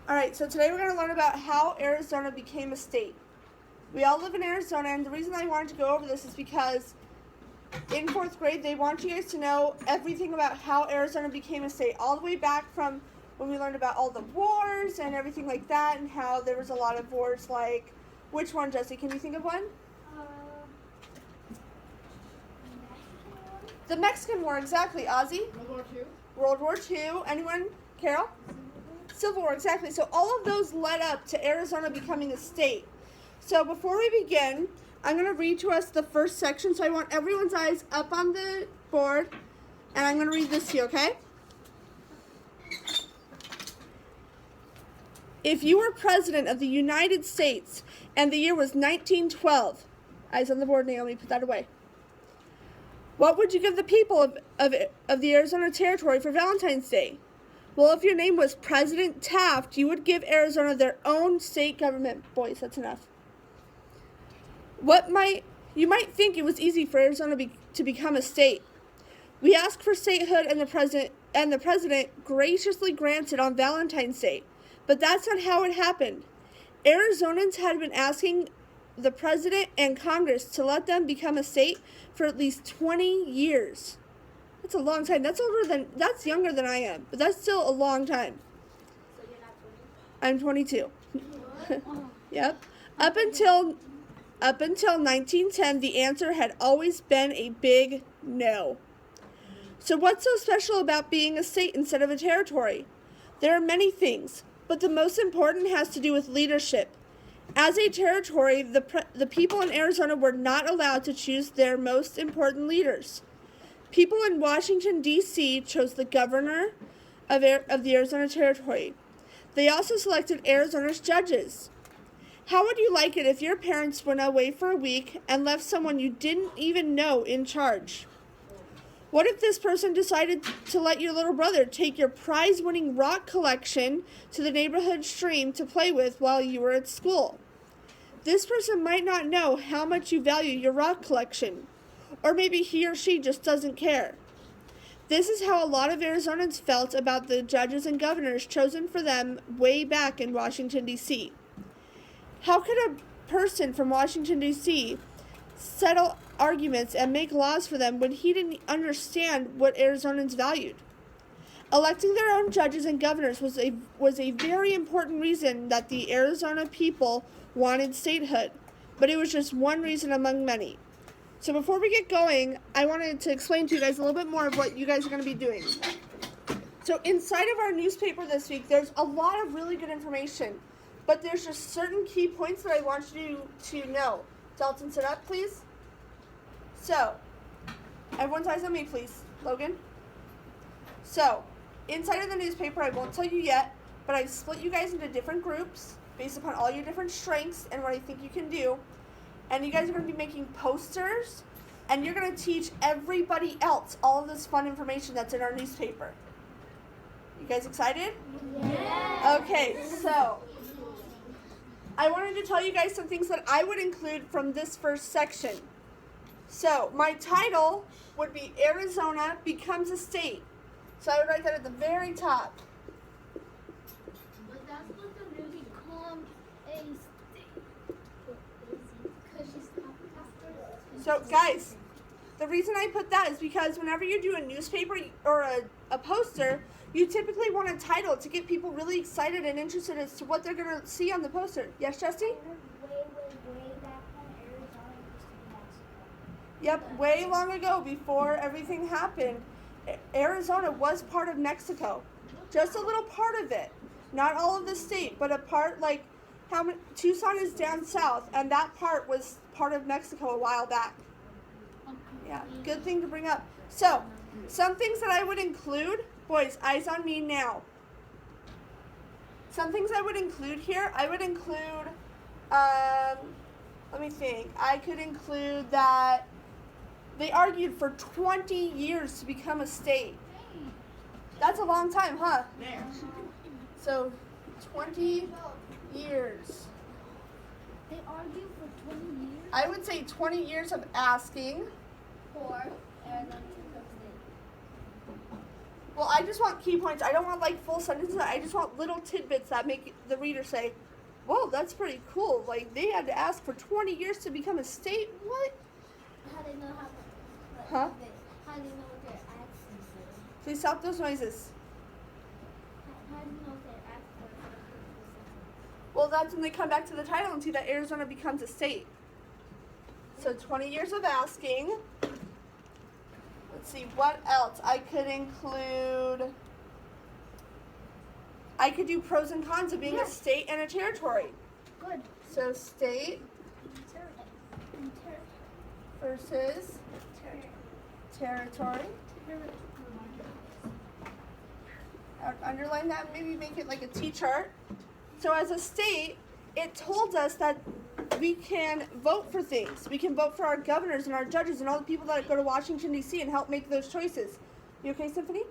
Alright, so today we're going to learn about how Arizona became a state. We all live in Arizona, and the reason I wanted to go over this is because in 4th grade, they want you guys to know everything about how Arizona became a state, all the way back from when we learned about all the wars and everything like that, and how there was a lot of wars like, which one, Jesse? Can you think of one? The Mexican War, exactly. Ozzy? World War II. World War II. Anyone? Carol? Civil War, exactly. So all of those led up to Arizona becoming a state. So before we begin, I'm going to read to us the first section. So I want everyone's eyes up on the board, and I'm going to read this to you, okay? If you were president of the United States and the year was 1912, eyes on the board, Naomi, put that away. What would you give the people of the Arizona Territory for Valentine's Day? Well, if your name was President Taft, you would give Arizona their own state government. Boys, that's enough. You might think it was easy for Arizona to become a state. We asked for statehood, and the president graciously granted on Valentine's Day. But that's not how it happened. Arizonans had been asking the president and Congress to let them become a state for at least 20 years. That's a long time. That's younger than I am, but that's still a long time. So you're not 20? I'm 22. Yep. Up until 1910, the answer had always been a big no. So what's so special about being a state instead of a territory? There are many things, but the most important has to do with leadership. As a territory, the people in Arizona were not allowed to choose their most important leaders. People in Washington, D.C. chose the governor of the Arizona Territory. They also selected Arizona's judges. How would you like it if your parents went away for a week and left someone you didn't even know in charge? What if this person decided to let your little brother take your prize-winning rock collection to the neighborhood stream to play with while you were at school? This person might not know how much you value your rock collection, or maybe he or she just doesn't care. This is how a lot of Arizonans felt about the judges and governors chosen for them way back in Washington, D.C. How could a person from Washington, D.C. settle arguments and make laws for them when he didn't understand what Arizonans valued? Electing their own judges and governors was a very important reason that the Arizona people wanted statehood, but it was just one reason among many. So before we get going, I wanted to explain to you guys a little bit more of what you guys are going to be doing. So inside of our newspaper this week, there's a lot of really good information, but there's just certain key points that I want you to know. Dalton, sit up, please. So, everyone's eyes on me, please. Logan? So, inside of the newspaper, I won't tell you yet, but I've split you guys into different groups based upon all your different strengths and what I think you can do. And you guys are going to be making posters, and you're going to teach everybody else all of this fun information that's in our newspaper. You guys excited? Yes. Okay, so I wanted to tell you guys some things that I would include from this first section. So my title would be Arizona Becomes a State. So I would write that at the very top. But that's what the movie becomes a state. Because she's not So guys, the reason I put that is because whenever you do a newspaper or a poster, you typically want a title to get people really excited and interested as to what they're going to see on the poster. Yes, Jesse? way back when Arizona used to be Mexico. Yep, way long ago before everything happened, Arizona was part of Mexico. Just a little part of it. Not all of the state, but a part like Tucson is down south, and that part was part of Mexico a while back. Yeah, good thing to bring up. So, some things that I would include, boys, eyes on me now. Some things I would include here, I would include, let me think. I could include that they argued for 20 years to become a state. That's a long time, huh? So, 20 years. They argued for 20 years I would say 20 years of asking. for Arizona to become a state. Well, I just want key points. I don't want like full sentences. I just want little tidbits that make the reader say, whoa, that's pretty cool. Like, they had to ask for 20 years to become a state? What? How do they know Huh? how do they know what their accents are? Please stop those noises. How do you know what their accents are? Well, that's when they come back to the title and see that Arizona becomes a state. So 20 years of asking. Let's see, what else? I could include, I could do pros and cons of being a state and a territory. Good. So state versus territory. I would underline that, maybe make it like a T-chart. So as a state, it told us that we can vote for things. We can vote for our governors and our judges and all the people that go to Washington, D.C. and help make those choices. You okay, Symphony?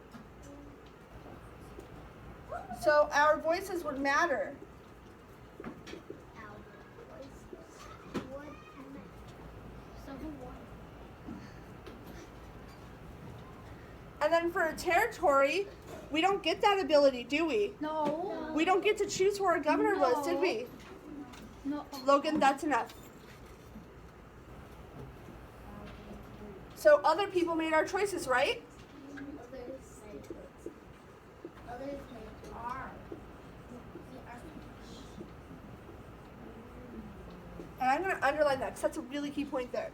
So our voices would matter. And then for a territory, we don't get that ability, do we? No. We don't get to choose who our governor was, did we? No. Logan, that's enough. So other people made our choices, right? Others are. And I'm going to underline that because that's a really key point there.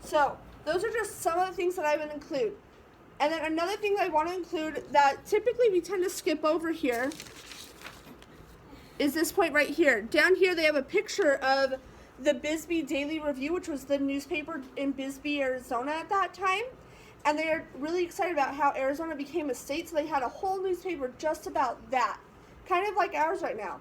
So those are just some of the things that I would include. And then another thing I want to include that typically we tend to skip over here is this point right here. Down here they have a picture of the Bisbee Daily Review, which was the newspaper in Bisbee, Arizona at that time. And they're really excited about how Arizona became a state, so they had a whole newspaper just about that. Kind of like ours right now.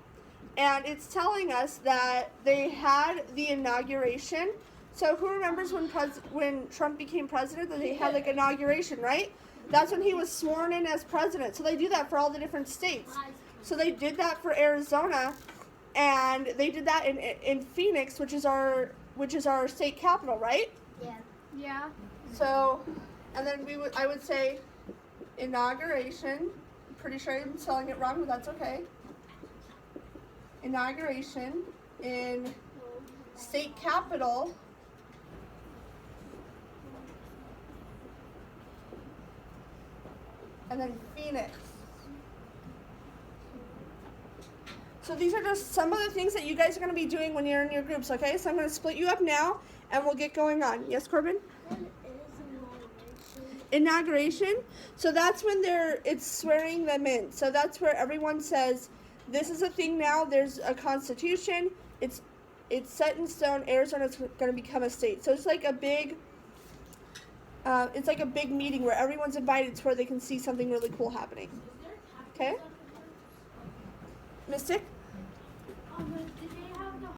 And it's telling us that they had the inauguration. So who remembers when Trump became president that they had like inauguration, right? That's when he was sworn in as president. So they do that for all the different states. So they did that for Arizona, and they did that in Phoenix, which is our state capital, right? Yeah. Yeah. So, and then I would say inauguration. I'm pretty sure I'm spelling it wrong, but that's okay. Inauguration in state capital. And then Phoenix. So these are just some of the things that you guys are going to be doing when you're in your groups, okay? So I'm going to split you up now, and we'll get going on. Yes, Corbin? Inauguration. So that's when it's swearing them in. So that's where everyone says, this is a thing now. There's a constitution. It's set in stone. Arizona's going to become a state. So it's like a big... it's like a big meeting where everyone's invited to where they can see something really cool happening. Okay? Mystic? Did you